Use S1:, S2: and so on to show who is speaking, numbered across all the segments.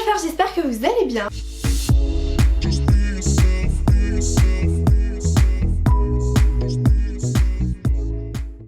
S1: alors j'espère que vous allez bien.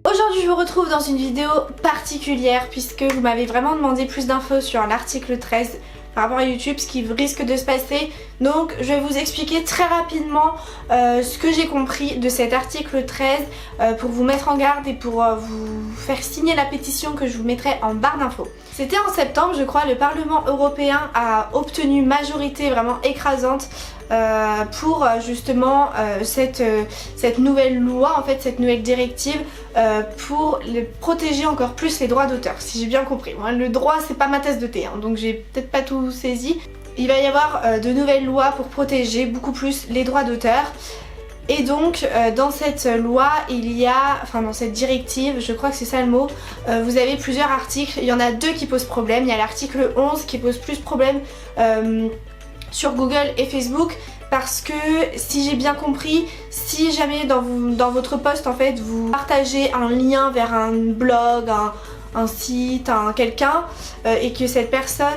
S1: Aujourd'hui je vous retrouve dans une vidéo particulière puisque vous m'avez vraiment demandé plus d'infos sur l'article 13 par rapport à YouTube, ce qui risque de se passer. Donc je vais vous expliquer très rapidement ce que j'ai compris de cet article 13 pour vous mettre en garde et pour vous faire signer la pétition que je vous mettrai en barre d'infos. C'était en septembre je crois, le Parlement européen a obtenu majorité vraiment écrasante pour justement cette nouvelle loi, en fait cette nouvelle directive pour protéger encore plus les droits d'auteur, si j'ai bien compris. Moi, le droit c'est pas ma tasse de thé, hein, donc j'ai peut-être pas tout saisi. Il va y avoir de nouvelles lois pour protéger beaucoup plus les droits d'auteur. Et donc dans cette loi il y a, enfin dans cette directive, je crois que c'est ça le mot, vous avez plusieurs articles. Il y en a deux qui posent problème. Il y a l'article 11 qui pose plus problème sur Google et Facebook, parce que si j'ai bien compris, si jamais dans votre post en fait vous partagez un lien vers un blog, un site, quelqu'un et que cette personne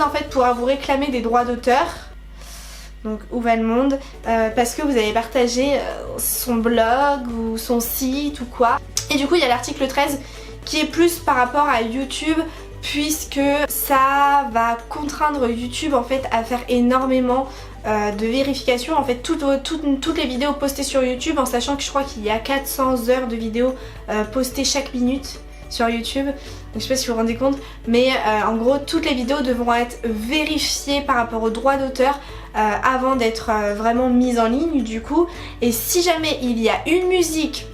S1: en fait pourra vous réclamer des droits d'auteur. Donc où va le monde, parce que vous avez partagé son blog ou son site ou quoi. Et du coup il y a l'article 13 qui est plus par rapport à YouTube, puisque ça va contraindre YouTube en fait à faire énormément de vérifications. En fait toutes les vidéos postées sur YouTube, en sachant que je crois qu'il y a 400 heures de vidéos postées chaque minute sur YouTube, donc je sais pas si vous vous rendez compte, mais en gros toutes les vidéos devront être vérifiées par rapport aux droits d'auteur avant d'être vraiment mises en ligne du coup. Et si jamais il y a une musique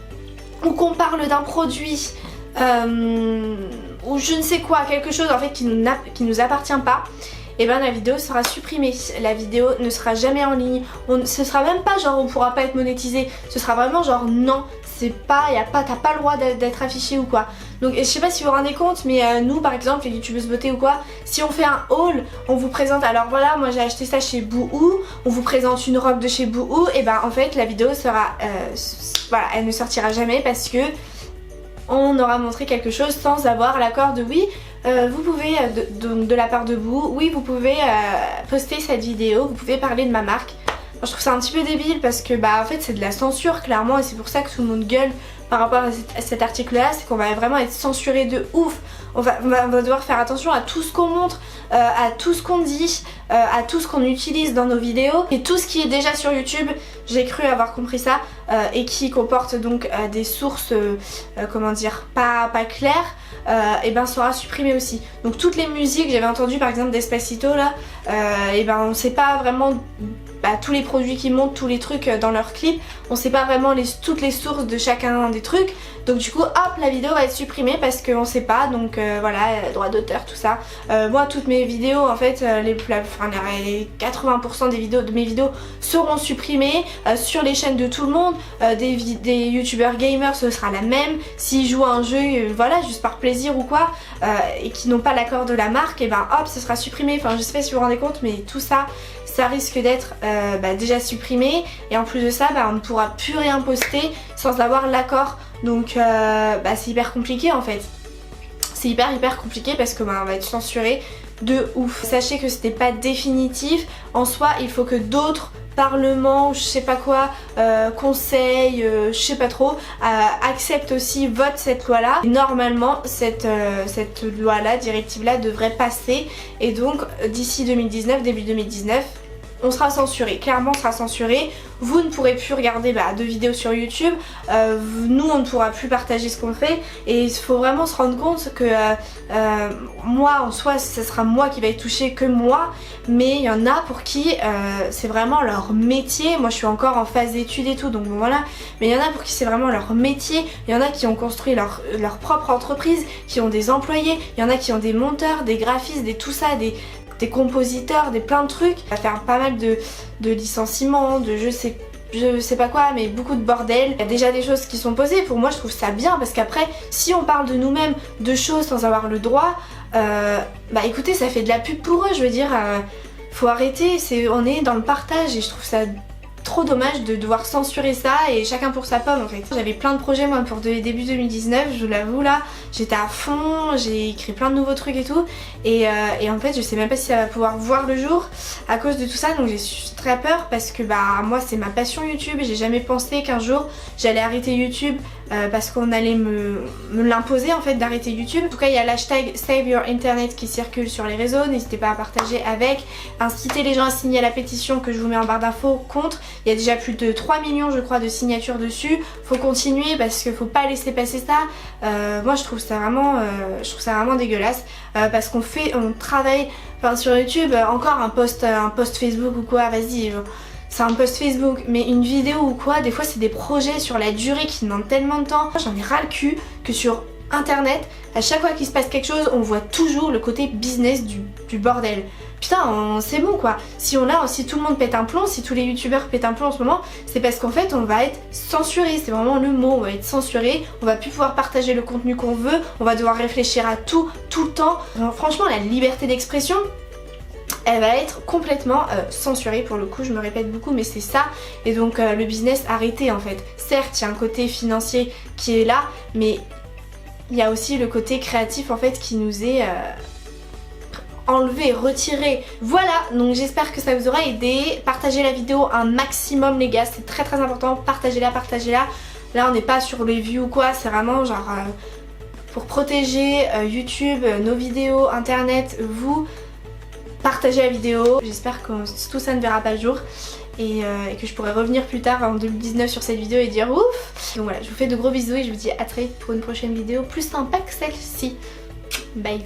S1: ou qu'on parle d'un produit ou je ne sais quoi, quelque chose en fait qui nous appartient pas, et ben la vidéo sera supprimée, la vidéo ne sera jamais en ligne. Ce sera même pas genre on pourra pas être monétisé, ce sera vraiment genre non, c'est pas, t'as pas le droit d'être affiché ou quoi. Donc je sais pas si vous vous rendez compte, mais nous par exemple les youtubeuses beauté ou quoi, si on fait un haul, on vous présente, alors voilà moi j'ai acheté ça chez Boohoo, on vous présente une robe de chez Boohoo, et ben en fait la vidéo sera, voilà, elle ne sortira jamais parce que on aura montré quelque chose sans avoir l'accord de oui, vous pouvez, de la part de Boohoo, oui vous pouvez poster cette vidéo, vous pouvez parler de ma marque. Moi, je trouve ça un petit peu débile parce que bah en fait c'est de la censure clairement, et c'est pour ça que tout le monde gueule par rapport à cet article là, c'est qu'on va vraiment être censuré de ouf. On va devoir faire attention à tout ce qu'on montre, à tout ce qu'on dit, à tout ce qu'on utilise dans nos vidéos, et tout ce qui est déjà sur YouTube, j'ai cru avoir compris ça, et qui comporte donc des sources comment dire, pas claires, et ben sera supprimé aussi. Donc toutes les musiques, j'avais entendu par exemple Despacito là, et ben on sait pas vraiment tous les produits qui montent, tous les trucs dans leurs clips, on sait pas vraiment toutes les sources de chacun des trucs, donc du coup hop la vidéo va être supprimée parce qu'on sait pas, donc voilà, droit d'auteur tout ça. Moi toutes mes vidéos en fait, les 80% des vidéos de mes vidéos seront supprimées sur les chaînes de tout le monde, des youtubeurs gamers ce sera la même, s'ils jouent à un jeu voilà juste par plaisir ou quoi, et qui n'ont pas l'accord de la marque, et ben hop ce sera supprimé. Enfin je sais pas si vous vous rendez compte, mais tout ça risque d'être déjà supprimé, et en plus de ça on ne pourra plus rien poster sans avoir l'accord, donc c'est hyper compliqué en fait. C'est hyper compliqué parce que on va être censuré de ouf. Sachez que c'était pas définitif en soi, il faut que d'autres parlements, je sais pas quoi, conseils, je sais pas trop, acceptent aussi, votent cette loi là. Et normalement cette loi là, directive là devrait passer, et donc d'ici 2019, début 2019, on sera censuré, clairement on sera censuré. Vous ne pourrez plus regarder de vidéos sur YouTube, nous on ne pourra plus partager ce qu'on fait, et il faut vraiment se rendre compte que moi en soi ce sera moi qui va être touchée, que moi, mais il y en a pour qui c'est vraiment leur métier. Moi je suis encore en phase d'études et tout, donc bon voilà, mais il y en a pour qui c'est vraiment leur métier. Il y en a qui ont construit leur propre entreprise, qui ont des employés, il y en a qui ont des monteurs, des graphistes, tout ça, des compositeurs, plein de trucs. On va faire pas mal de licenciements, de je sais pas quoi, mais beaucoup de bordel. Il y a déjà des choses qui sont posées. Pour moi je trouve ça bien, parce qu'après si on parle de nous-mêmes, de choses sans avoir le droit, écoutez, ça fait de la pub pour eux, je veux dire, faut arrêter, on est dans le partage, et je trouve ça trop dommage de devoir censurer ça et chacun pour sa pomme en fait. J'avais plein de projets moi pour début 2019, je vous l'avoue là, j'étais à fond, j'ai écrit plein de nouveaux trucs et tout et en fait je sais même pas si ça va pouvoir voir le jour à cause de tout ça, donc j'ai très peur parce que bah moi c'est ma passion YouTube et j'ai jamais pensé qu'un jour j'allais arrêter YouTube parce qu'on allait me l'imposer en fait d'arrêter YouTube. En tout cas il y a l'hashtag Save Your Internet qui circule sur les réseaux, n'hésitez pas à partager avec, incitez les gens à signer la pétition que je vous mets en barre d'infos contre. Il y a déjà plus de 3 millions je crois de signatures dessus, faut continuer parce qu'il faut pas laisser passer ça. Moi je trouve ça vraiment dégueulasse parce qu'on travaille sur YouTube, encore un post Facebook ou quoi, vas-y, c'est un post Facebook, mais une vidéo ou quoi, des fois c'est des projets sur la durée qui demandent tellement de temps. J'en ai ras le cul que sur internet, à chaque fois qu'il se passe quelque chose, on voit toujours le côté business du bordel. Putain, c'est bon quoi. Si tout le monde pète un plomb, si tous les youtubeurs pètent un plomb en ce moment, c'est parce qu'en fait on va être censuré, c'est vraiment le mot, on va être censuré, on va plus pouvoir partager le contenu qu'on veut, on va devoir réfléchir à tout le temps. Alors, franchement la liberté d'expression, elle va être complètement censurée pour le coup, je me répète beaucoup mais c'est ça. Et donc le business arrêté en fait. Certes il y a un côté financier qui est là, mais il y a aussi le côté créatif en fait qui nous est enlevé, retiré. Voilà, donc j'espère que ça vous aura aidé. Partagez la vidéo un maximum les gars, c'est très important, partagez-la. Là on n'est pas sur les vues ou quoi, c'est vraiment genre pour protéger YouTube, nos vidéos, internet, vous. Partagez la vidéo, j'espère que tout ça ne verra pas le jour et que je pourrai revenir plus tard en 2019 sur cette vidéo et dire ouf. Donc voilà, je vous fais de gros bisous et je vous dis à très vite pour une prochaine vidéo plus sympa que celle-ci. Bye.